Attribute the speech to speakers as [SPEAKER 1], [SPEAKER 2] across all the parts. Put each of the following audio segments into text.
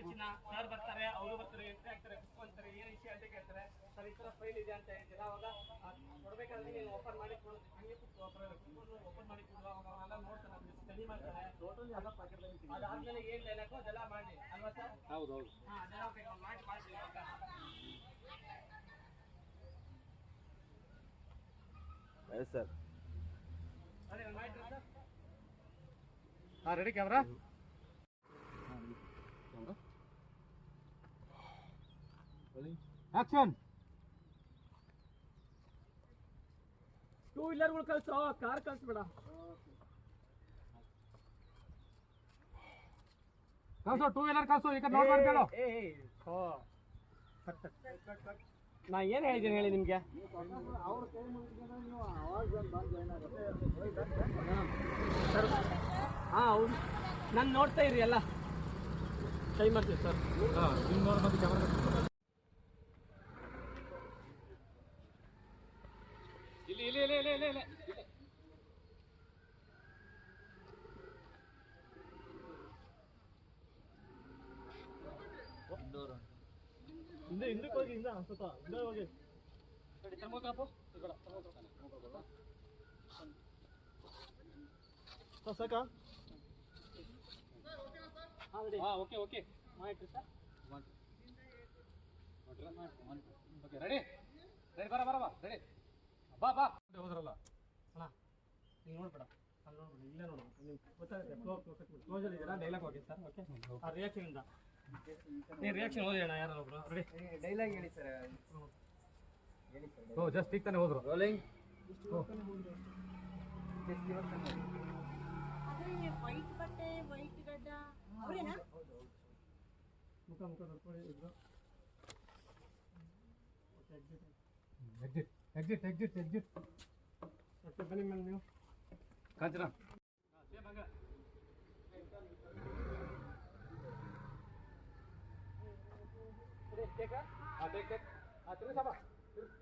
[SPEAKER 1] ಚಿನ್ನ ಸರ್ ಬರ್ತಾರೆ, ಅವರು ಬರ್ತಾರೆ, ಎಂಟ್ರಿ ಆಗ್ತಾರೆ, ಕುತ್ಕೊಂತಾರೆ, ಏನು ವಿಷಯ ಅಂತ ಕೇಳ್ತಾರೆ. ಸರ್ ಈ ಥರ ಫೈಲ್ ಇದೆ ಅಂತ ಹೇಳ್ತೀರಾ. ಅವಾಗ ಕೊಡ್ಬೇಕಾದ್ರೆ ನೀನು ಓಪನ್ ಮಾಡಿ ಕೊಡು, ಹಂಗೆ ಓಪನ್ ಮಾಡಿ ಕೊಡು. ಅವಾಗ ಅವರೆಲ್ಲ ನೋಡ್ತಾರೆ, ಅದನ್ನ ಸ್ಟಡಿ ಮಾಡ್ತಾರೆ. ಅದಾದ್ಮೇಲೆ ಏನು ಡೈಲಾಗು ಅದೆಲ್ಲ ಮಾಡಿ ಅಲ್ವಾ ಸರ್? ಹೌದು ಹೌದು. ಹಾಂ, ಅದೆಲ್ಲ ಮಾಡಿ ಮಾಡಿ
[SPEAKER 2] ಸರ್.
[SPEAKER 1] ಅದೇ ಮಾಡಿರಿ ಸರ್. ಹಾಂ, ರೆಡಿ ಕ್ಯಾಮ್ರಾ. ಆಕ್ಷನ್. ಟೂ ವೀಲರ್ಗಳು ಕಳ್ಸೋ, ಕಾರ್ ಕಳ್ಸ್ಬೇಡ. ಕಳ್ಸೋ, ಟೂ ವೀಲರ್ ಕಳ್ಸೋ. ಈಗ ನೋಡ್ಬಾರ್ದು ಹೇಳು. ನಾ ಏನು ಹೇಳಿದ್ದೀನಿ ಹೇಳಿ ನಿಮಗೆ? ಹಾಂ ಹೌದು, ನಾನು ನೋಡ್ತಾ ಇರಿ ಎಲ್ಲ ಟ್ರೈ ಮಾಡ್ತೀವಿ ಸರ್. ನಿಮ್ಮ ನೋಡಿ ಮತ್ತೆ ಕ್ಯಾಮ್ರಾ ಇಲ್ಲಿ ಇಲ್ಲಿ ಇಲ್ಲಿ ಇಲ್ಲಿ ಇಲ್ಲಿ ಹಿಂದಕ್ಕೆ ಹೋಗಿ, ಸ್ವಲ್ಪ ಹಿಂದೆ ಹೋಗಿ. ಸಾಕಾ? ಹಾಂ, ಓಕೆ ಓಕೆ ಮಾಡಿರಿ ಸರ್. Okay, ready ready. ಬರ ರೆಡಿ. ಬಾ ಹೋದ್ರಲ್ಲ ಅಣ್ಣ, ನೀವು ನೋಡ್ಬೇಡ, ಅಲ್ಲಿ ನೋಡ್ಬೇಡ, ಇಲ್ಲೇ ನೋಡ್ಬೇಕು. ನೀವು ಗೊತ್ತಾಗುತ್ತೆ ಕ್ಲೋಸಲ್ಲಿ ಇದೆಲ್ಲ ಡೈಲಾಗ್ ಹೋಗಿ ಸರ್. ಓಕೆ, ಆ ರಿಯಾಕ್ಷನಿಂದ ನೀನು ರಿಯಾಕ್ಷನ್ ಓದಿ ಅಣ್ಣ. ಯಾರು ಒಬ್ರು ರೆಡಿ
[SPEAKER 2] ಡೈಲಾಗ್ ಹೇಳಿ ಸರ್.
[SPEAKER 1] ಓ, ಜಸ್ಟ್ ಈಗ ತಾನೇ ಹೋದ್ರು.
[SPEAKER 2] ರೋಲಿಂಗ್.
[SPEAKER 3] ವೈಟ್ ಬಟ್ಟೆ, ವೈಟ್ ಗಡ್ಡ ಅವರೇನಾ?
[SPEAKER 1] ಮುಖ ನೋಡ್ಕೊಳ್ಳಿ ಇದ್ರು. Exit exit exit exit. ಮತ್ತೆ ಬನ್ನಿ ಮೇಲೆ ನೀವು ಕಾಂಚನ.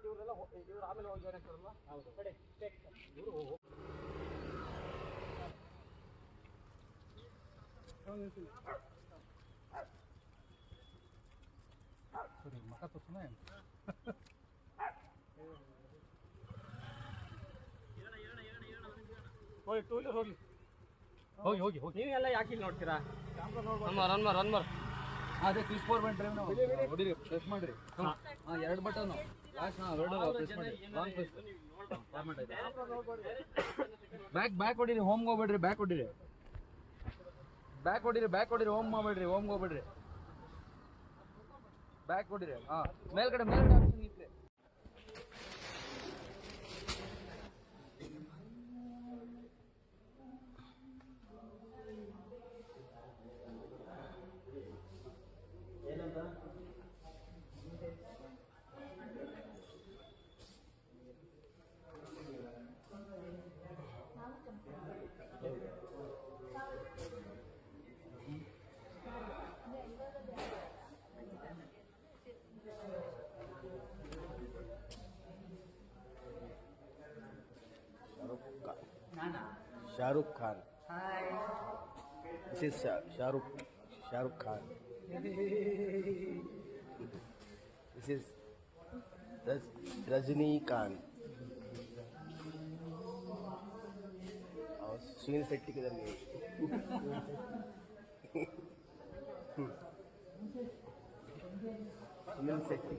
[SPEAKER 1] ಇವರೆಲ್ಲ ಇವ್ರು ಆಮೇಲೆ ಹೋಗಿ ಜಾಯ್ನ್ ಆಗ್ತಾರಲ್ವಾ? ಹೌದು. Ready take. ಇವರು ಮಕ್ಕ ತೋರ್ಸೋಣ. ಹೋಗಿ ಟೂ ವೀಲರ್ ಹೋಗಿ ಹೋಗಿ ಹೋಗಿ ಹೋಗಿ. ನೀವೆಲ್ಲ ಯಾಕೆ ಇಲ್ಲಿ ನೋಡ್ತೀರಾ? ರನ್ ಮಾರ್.
[SPEAKER 2] ಅದೇ ಕ್ಲಿಕ್ ಫೋರ್ ಬನ್ ಡ್ರೈವ್ ಹೊಡಿರಿ, ಪ್ರೆಸ್ ಮಾಡಿರಿ. ಹಾಂ, ಎರಡು ಬಟನ್ ಲಾಸ್ಟ್. ಹಾಂ, ಎರಡು ಪ್ರೆಸ್ ಮಾಡಿ. Long press. ಫಾರ್ಮೆಟ್ ಆಯ್ತು. ಬ್ಯಾಕ್ ಹೊಡಿರಿ, ಹೋಮ್ಗೆ ಹೋಗ್ಬೇಡ್ರಿ. ಬ್ಯಾಕ್ ಹೊಡಿರಿ, ಹೋಮ್ ಹೋಗ್ಬೇಡ್ರಿ. ಬ್ಯಾಕ್ ಹೊಡಿರಿ. ಹಾಂ, ಮೇಲ್ಗಡೆ ಆಪ್ಷನ್ ಇತ್ತು. Shahrukh Khan. Hi. This is Shahrukh Khan. This is Rajni Khan. और सुनील शेट्टी किधर गए? सुनील शेट्टी